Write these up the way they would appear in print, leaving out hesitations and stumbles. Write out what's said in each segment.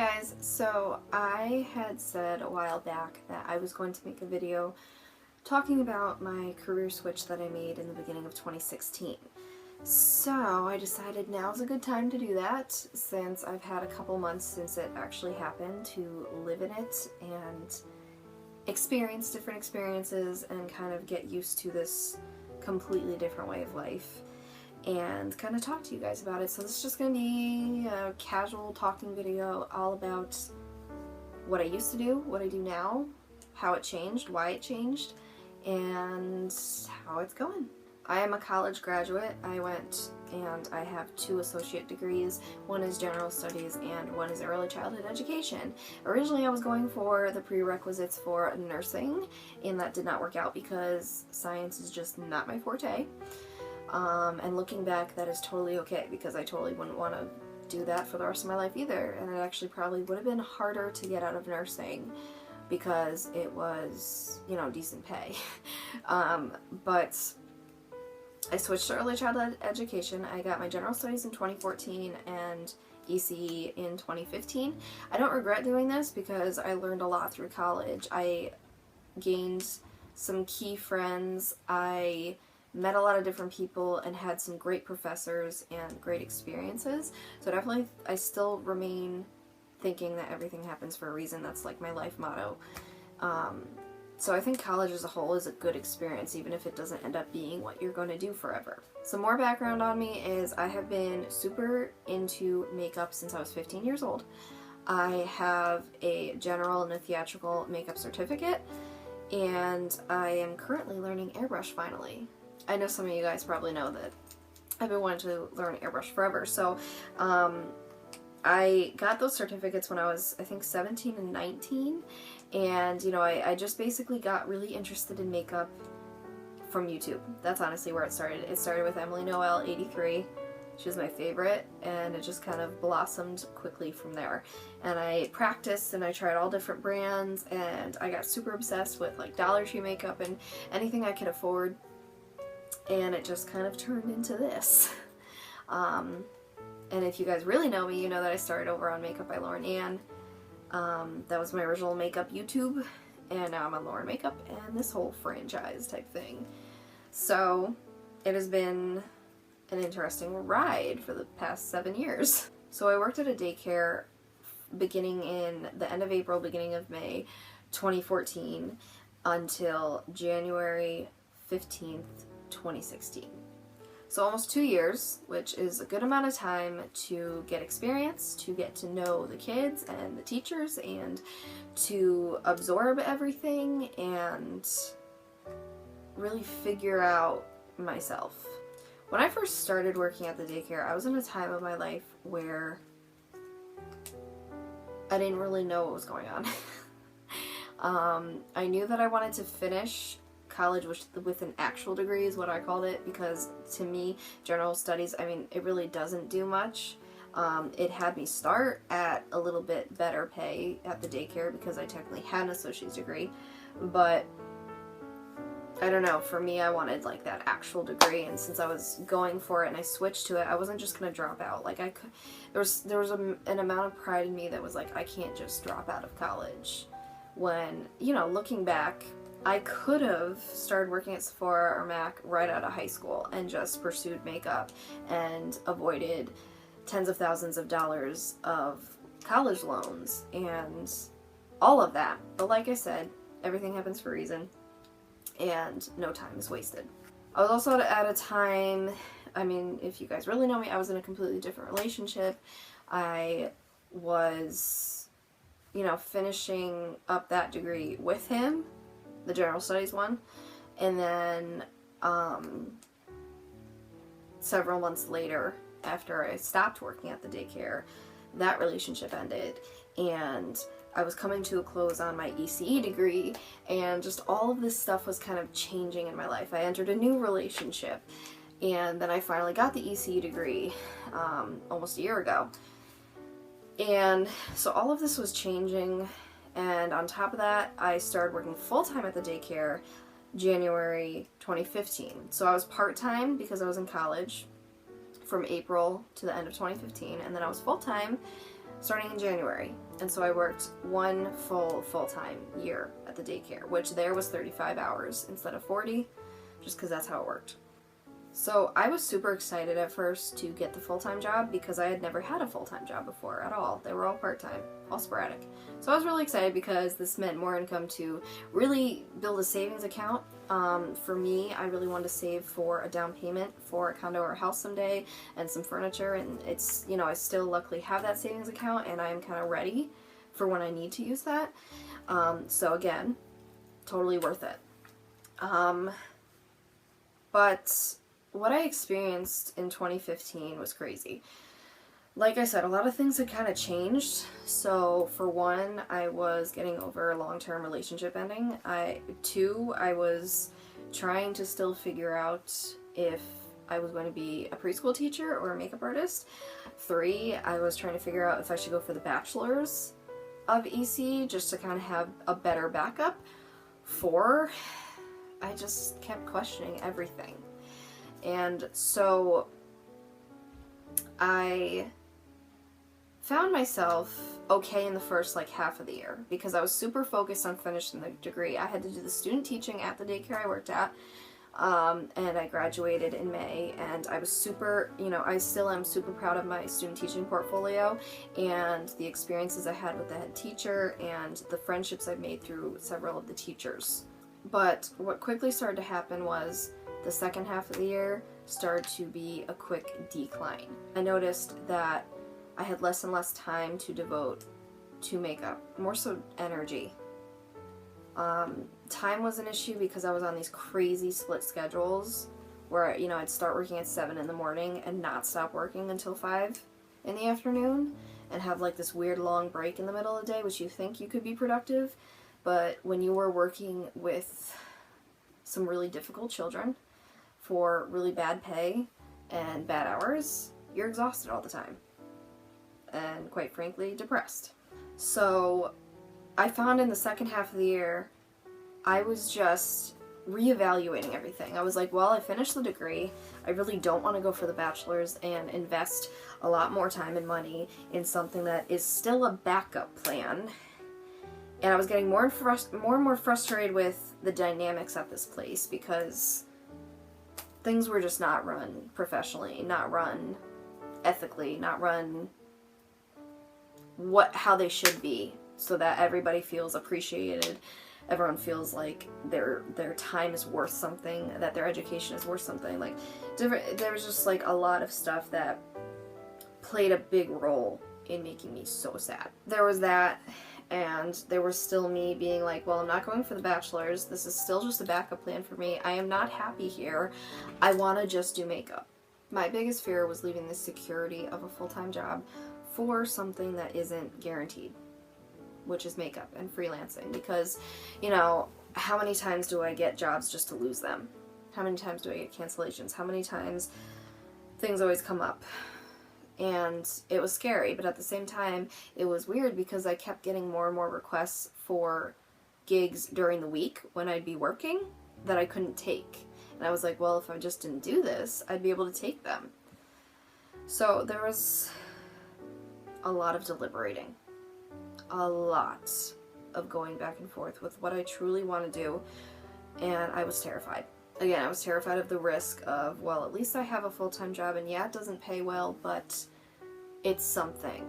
guys, so I had said a while back that I was going to make a video talking about my career switch that I made in the beginning of 2016. So I decided now's a good time to do that since I've had a couple months since it actually happened to live in it and experience different experiences and kind of get used to this completely different way of life and kind of talk to you guys about it. So this is just going to be a casual talking video all about what I used to do, what I do now, how it changed, why it changed, and how it's going. I am a college graduate. I went and I have 2 associate degrees. One is general studies and one is early childhood education. Originally I was going for the prerequisites for nursing, and that did not work out because science is just not my forte. And looking back, that is totally okay because I totally wouldn't want to do that for the rest of my life either. And it actually probably would have been harder to get out of nursing because it was, you know, decent pay. But I switched to early childhood education. I got my general studies in 2014 and ECE in 2015. I don't regret doing this because I learned a lot through college. I gained some key friends. I met a lot of different people and had some great professors and great experiences. So definitely I still remain thinking that everything happens for a reason. That's like my life motto. So I think college as a whole is a good experience even if it doesn't end up being what you're going to do forever. Some more background on me is I have been super into makeup since I was 15 years old. I have a general and a theatrical makeup certificate, and I am currently learning airbrush finally. I know some of you guys probably know that I've been wanting to learn airbrush forever, so I got those certificates when I was, I think, 17 and 19, and, you know, I just basically got really interested in makeup from YouTube. That's honestly where it started. It started with Emily Noel 83. She was my favorite, and it just kind of blossomed quickly from there. And I practiced, and I tried all different brands, and I got super obsessed with, like, Dollar Tree makeup and anything I could afford. And it just kind of turned into this. And if you guys really know me, you know that I started over on Makeup by Lauren. That was my original makeup YouTube, and now I'm on Lauren Makeup and this whole franchise type thing. So it has been an interesting ride for the past 7 years. So I worked at a daycare beginning in the end of April, beginning of May 2014 until January 15th, 2016. So almost 2 years, which is a good amount of time to get experience, to get to know the kids and the teachers, and to absorb everything and really figure out myself. When I first started working at the daycare, I was in a time of my life where I didn't really know what was going on. I knew that I wanted to finish college with an actual degree is what I called it, because to me, general studies, I mean, it really doesn't do much. It had me start at a little bit better pay at the daycare because I technically had an associate's degree, but I don't know, for me I wanted like that actual degree, and since I was going for it and I switched to it, I wasn't just gonna drop out. Like there was an amount of pride in me that was like, I can't just drop out of college. When, you know, looking back, I could have started working at Sephora or Mac right out of high school and just pursued makeup and avoided tens of thousands of dollars of college loans and all of that. But like I said, everything happens for a reason and no time is wasted. I was also at a time, I mean, if you guys really know me, I was in a completely different relationship. I was, you know, finishing up that degree with him, the general studies one, and then several months later, after I stopped working at the daycare, that relationship ended, and I was coming to a close on my ECE degree, and just all of this stuff was kind of changing in my life. I entered a new relationship, and then I finally got the ECE degree almost a year ago. And so all of this was changing, and on top of that, I started working full-time at the daycare January 2015. So I was part-time because I was in college from April to the end of 2015, and then I was full-time starting in January. And so I worked one full-time year at the daycare, which there was 35 hours instead of 40, just because that's how it worked. So I was super excited at first to get the full-time job because I had never had a full-time job before at all. They were all part-time, all sporadic. So I was really excited because this meant more income to really build a savings account. For me, I really wanted to save for a down payment for a condo or a house someday and some furniture, and it's, you know, I still luckily have that savings account and I'm kind of ready for when I need to use that. So again, totally worth it. But what I experienced in 2015 was crazy. Like I said, a lot of things had kind of changed. So for one, I was getting over a long-term relationship ending. Two, I was trying to still figure out if I was going to be a preschool teacher or a makeup artist. Three, I was trying to figure out if I should go for the bachelor's of EC just to kind of have a better backup. Four, I just kept questioning everything. And so I found myself okay in the first like half of the year because I was super focused on finishing the degree. I had to do the student teaching at the daycare I worked at, and I graduated in May, and I was super, you know, I still am super proud of my student teaching portfolio and the experiences I had with the head teacher and the friendships I've made through several of the teachers. But what quickly started to happen was the second half of the year started to be a quick decline. I noticed that I had less and less time to devote to makeup, more so energy. Time was an issue because I was on these crazy split schedules where, you know, I'd start working at 7 in the morning and not stop working until 5 in the afternoon and have like this weird long break in the middle of the day, which you think you could be productive, but when you were working with some really difficult children for really bad pay and bad hours, you're exhausted all the time and quite frankly depressed. So I found in the second half of the year I was just reevaluating everything. I was like, well, I finished the degree. I really don't want to go for the bachelor's and invest a lot more time and money in something that is still a backup plan. And I was getting more and more frustrated with the dynamics at this place because things were just not run professionally, not run ethically, not run how they should be, so that everybody feels appreciated, everyone feels like their time is worth something, that their education is worth something. Like there was just like a lot of stuff that played a big role in making me so sad. There was that, and there was still me being like, well, I'm not going for the bachelor's. This is still just a backup plan for me. I am not happy here. I want to just do makeup. My biggest fear was leaving the security of a full-time job for something that isn't guaranteed, which is makeup and freelancing. Because, you know, how many times do I get jobs just to lose them? How many times do I get cancellations? How many times things always come up? And it was scary, but at the same time, it was weird because I kept getting more and more requests for gigs during the week when I'd be working that I couldn't take. And I was like, well, if I just didn't do this, I'd be able to take them. So there was a lot of deliberating, a lot of going back and forth with what I truly want to do, and I was terrified. Again, I was terrified of the risk of, well, at least I have a full-time job, and yeah, it doesn't pay well, but it's something.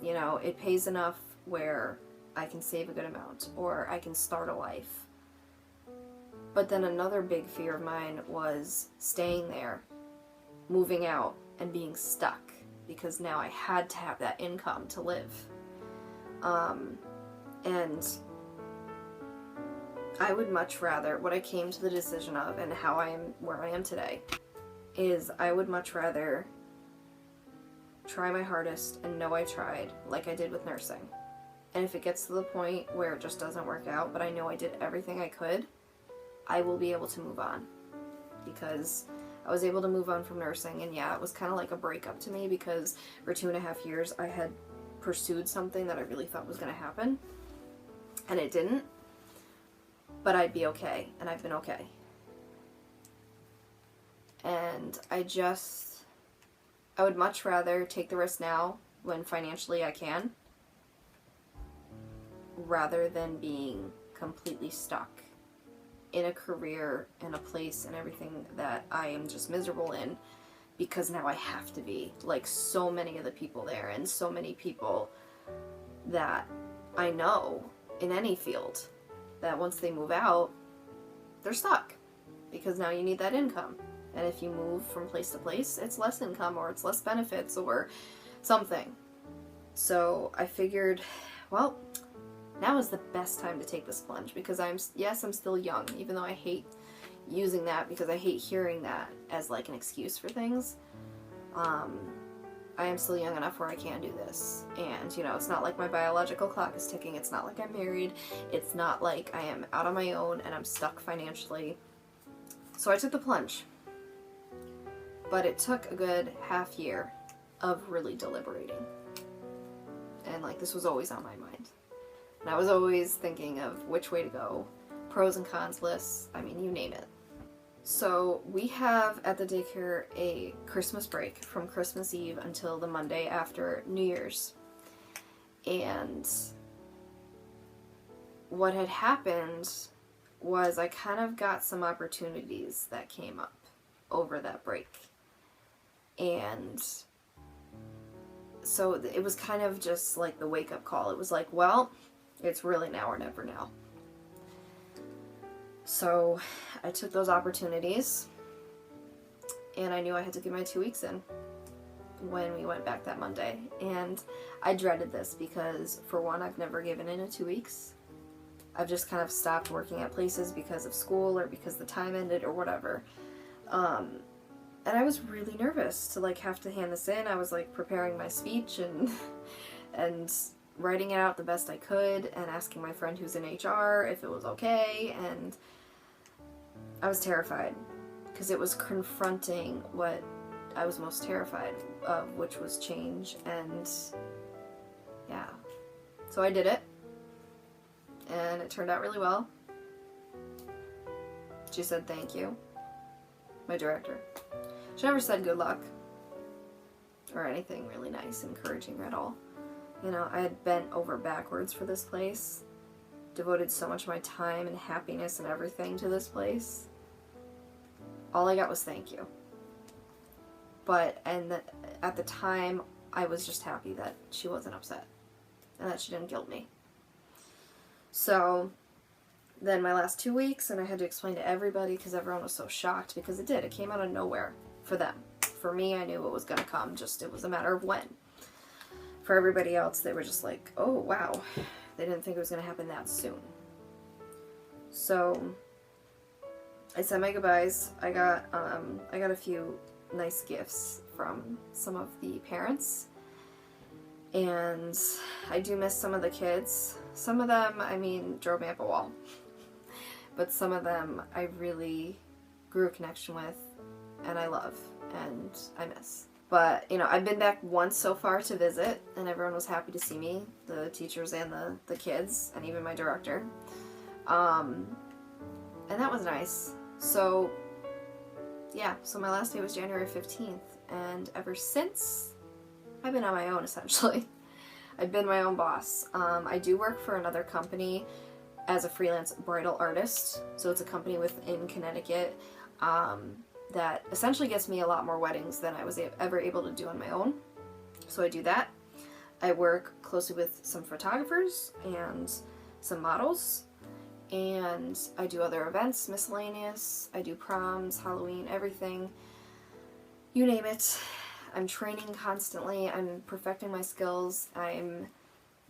You know, it pays enough where I can save a good amount, or I can start a life. But then another big fear of mine was staying there, moving out, and being stuck, because now I had to have that income to live. And I would much rather, what I came to the decision of and how I am where I am today, is I would much rather try my hardest and know I tried, like I did with nursing. And if it gets to the point where it just doesn't work out, but I know I did everything I could, I will be able to move on. Because I was able to move on from nursing, and yeah, it was kind of like a breakup to me because for 2.5 years I had pursued something that I really thought was going to happen, and it didn't. But I'd be okay, and I've been okay. And I would much rather take the risk now when financially I can, rather than being completely stuck in a career and a place and everything that I am just miserable in, because now I have to be, like so many of the people there and so many people that I know in any field, that once they move out, they're stuck, because now you need that income. And if you move from place to place, it's less income or it's less benefits or something. So I figured, well, now is the best time to take this plunge, because I'm still young, even though I hate using that, because I hate hearing that as like an excuse for things. I am still young enough where I can do this. And, you know, it's not like my biological clock is ticking. It's not like I'm married. It's not like I am out on my own and I'm stuck financially. So I took the plunge. But it took a good half year of really deliberating. And, like, this was always on my mind. And I was always thinking of which way to go. Pros and cons lists. I mean, you name it. So we have at the daycare a Christmas break from Christmas Eve until the Monday after New Year's. And what had happened was I kind of got some opportunities that came up over that break. And so it was kind of just like the wake-up call. It was like, well, it's really now or never now. So I took those opportunities, and I knew I had to get my 2 weeks in when we went back that Monday. And I dreaded this because, for one, I've never given in 2 weeks. I've just kind of stopped working at places because of school or because the time ended or whatever. And I was really nervous to like have to hand this in. I was like preparing my speech and writing it out the best I could and asking my friend who's in HR if it was okay, and I was terrified because it was confronting what I was most terrified of, which was change. And yeah, so I did it, and it turned out really well. She said thank you, my director. She never said good luck or anything really nice, encouraging at all. You know, I had bent over backwards for this place, devoted so much of my time and happiness and everything to this place. All I got was thank you. But, at the time, I was just happy that she wasn't upset and that she didn't guilt me. So, then my last 2 weeks, and I had to explain to everybody because everyone was so shocked, because it did. It came out of nowhere for them. For me, I knew it was going to come, just it was a matter of when. For everybody else, they were just like, oh, wow. They didn't think it was going to happen that soon. So, I said my goodbyes. I got a few nice gifts from some of the parents. And I do miss some of the kids. Some of them, I mean, drove me up a wall. But some of them I really grew a connection with, and I love, and I miss. But, you know, I've been back once so far to visit, and everyone was happy to see me, the teachers and the kids, and even my director. And that was nice. So, yeah, so my last day was January 15th, and ever since, I've been on my own, essentially. I've been my own boss. I do work for another company as a freelance bridal artist, so it's a company within Connecticut, that essentially gets me a lot more weddings than I was ever able to do on my own. So I do that. I work closely with some photographers and some models, and I do other events, miscellaneous. I do proms, Halloween, everything. You name it. I'm training constantly. I'm perfecting my skills. I'm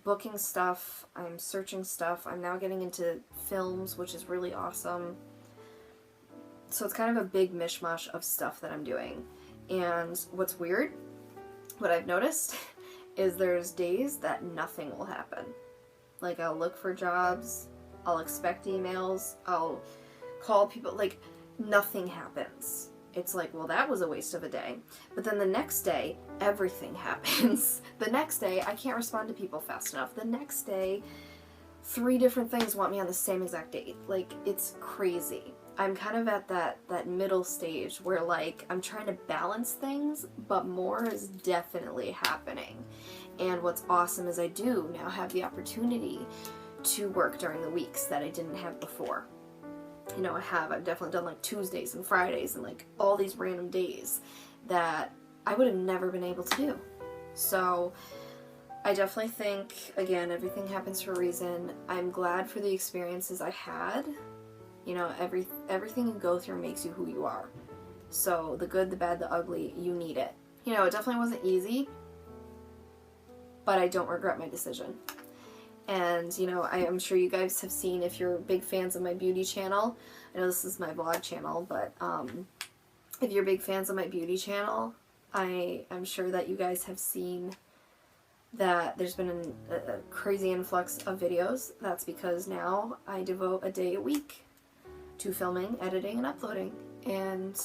booking stuff. I'm searching stuff. I'm now getting into films, which is really awesome. So it's kind of a big mishmash of stuff that I'm doing. And what's weird, what I've noticed, is there's days that nothing will happen. Like, I'll look for jobs, I'll expect emails, I'll call people, like, nothing happens. It's like, well, that was a waste of a day. But then the next day, everything happens. The next day, I can't respond to people fast enough. The next day, 3 different things want me on the same exact date. Like, it's crazy. I'm kind of at that middle stage where, like, I'm trying to balance things, but more is definitely happening. And what's awesome is I do now have the opportunity to work during the weeks that I didn't have before. You know, I've definitely done like Tuesdays and Fridays and like all these random days that I would have never been able to do. So I definitely think, again, everything happens for a reason. I'm glad for the experiences I had. You know, everything you go through makes you who you are. So the good, the bad, the ugly, you need it. You know, it definitely wasn't easy, but I don't regret my decision. And, you know, I'm sure you guys have seen, if you're big fans of my beauty channel, I know this is my vlog channel, but if you're big fans of my beauty channel, I'm sure that you guys have seen that there's been a crazy influx of videos. That's because now I devote a day a week to filming, editing, and uploading. And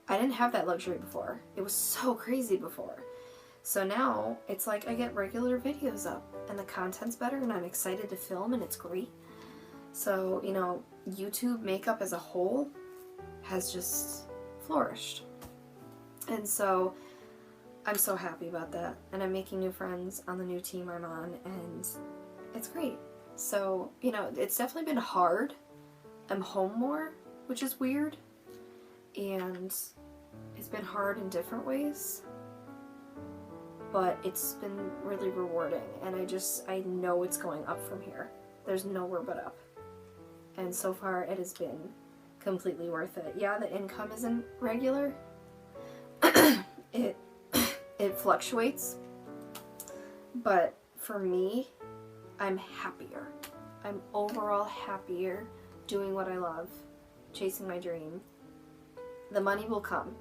I didn't have that luxury before. It was so crazy before. So now it's like I get regular videos up and the content's better and I'm excited to film and it's great. So, you know, YouTube makeup as a whole has just flourished. And so I'm so happy about that. And I'm making new friends on the new team I'm on and it's great. So, you know, it's definitely been hard. I'm home more, which is weird. And it's been hard in different ways. But it's been really rewarding, and I know it's going up from here. There's nowhere but up. And so far it has been completely worth it. Yeah, the income isn't regular. It fluctuates. But for me, I'm happier. I'm overall happier doing what I love, chasing my dream. The money will come.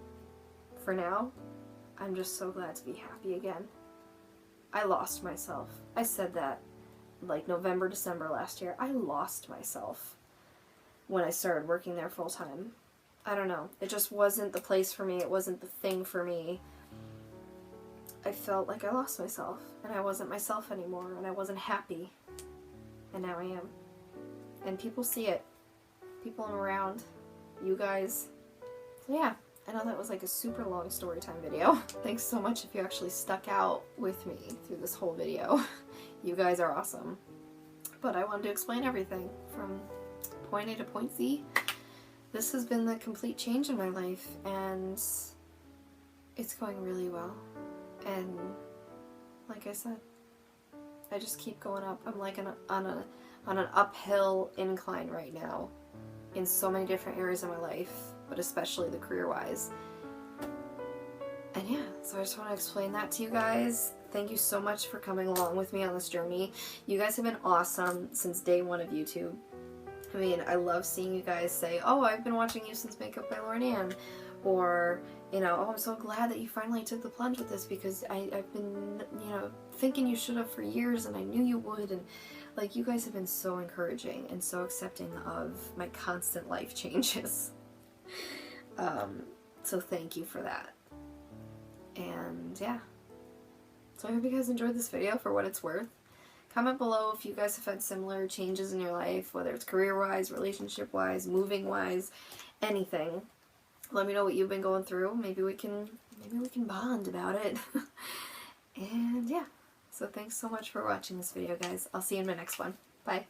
For now, I'm just so glad to be happy again. I lost myself. I said that like November, December last year. I lost myself when I started working there full time. I don't know. It just wasn't the place for me. It wasn't the thing for me. I felt like I lost myself and I wasn't myself anymore and I wasn't happy. And now I am. And people see it. People around. You guys. So yeah. I know that was like a super long story time video. Thanks so much if you actually stuck out with me through this whole video. You guys are awesome. But I wanted to explain everything from point A to point Z. This has been the complete change in my life and it's going really well. And like I said, I just keep going up. I'm like on an uphill incline right now in so many different areas of my life, but especially the career-wise. And yeah, so I just want to explain that to you guys. Thank you so much for coming along with me on this journey. You guys have been awesome since day one of YouTube. I mean, I love seeing you guys say, oh, I've been watching you since Makeup by LaurNan. Or, you know, oh, I'm so glad that you finally took the plunge with this because I've been, you know, thinking you should have for years and I knew you would. And like, you guys have been so encouraging and so accepting of my constant life changes. So thank you for that. And yeah. So I hope you guys enjoyed this video for what it's worth. Comment below if you guys have had similar changes in your life, whether it's career-wise, relationship-wise, moving-wise, anything. Let me know what you've been going through. Maybe we can bond about it. And yeah. So thanks so much for watching this video, guys. I'll see you in my next one. Bye.